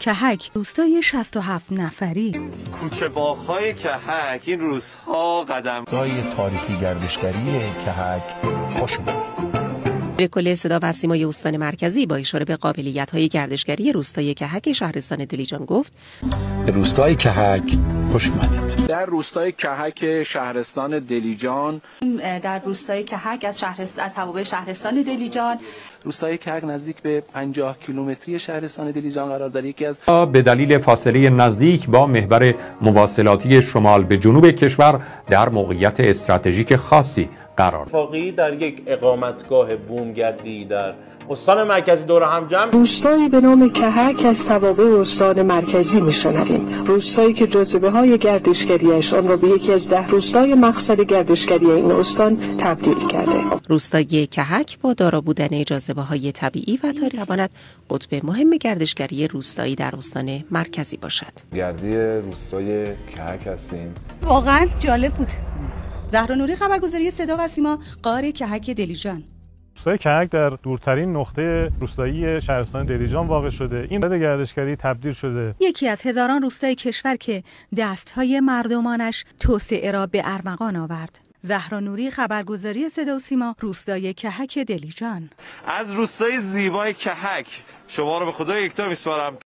کهک، روستای 67 نفری. کوچه باغ‌های کهک این روزها قدمگاه تاریخی گردشگری کهک خوش اومدید. کل صدا و سیمای استان مرکزی با اشاره به قابلیت‌های گردشگری روستای کهک شهرستان دلیجان گفت: به روستای کهک خوش اومدید. در روستای کهک شهرستان دلیجان، در روستای کهک از توابع شهرستان دلیجان، روستای کهک نزدیک به 50 کیلومتری شهرستان دلیجان قرار دارد. یکی از به دلیل فاصله نزدیک با محور مواصلاتی شمال به جنوب کشور در موقعیت استراتژیک خاصی قرار دارد. در یک اقامتگاه بومگردی در استان مرکزی دور هم جمع روستایی به نام کهک از توابع استان مرکزی میشنویم. روستایی که جاذبه‌های گردشگریش آن را به یکی از 10 روستای مقصد گردشگری این استان تبدیل کرده. روستای کهک با دارا بودن جاذبه‌های طبیعی و تاریخی تواند قطب مهم گردشگری روستایی در استان مرکزی باشد. گردی روستای کهک هستیم. واقعا جالب بود. زهرانوری، خبرگزاری صدا و سیما، غار کهک دلیجان. روستای کهک در دورترین نقطه روستایی شهرستان دلیجان واقع شده. این بده گردشگری تبدیل شده یکی از هزاران روستای کشور که دستهای مردمانش توسعه را به ارمغان آورد. زهرانوری، خبرگزاری صدا و سیما، روستای کهک دلیجان. از روستای زیبای کهک شما رو به خدا یکتا میسپارم.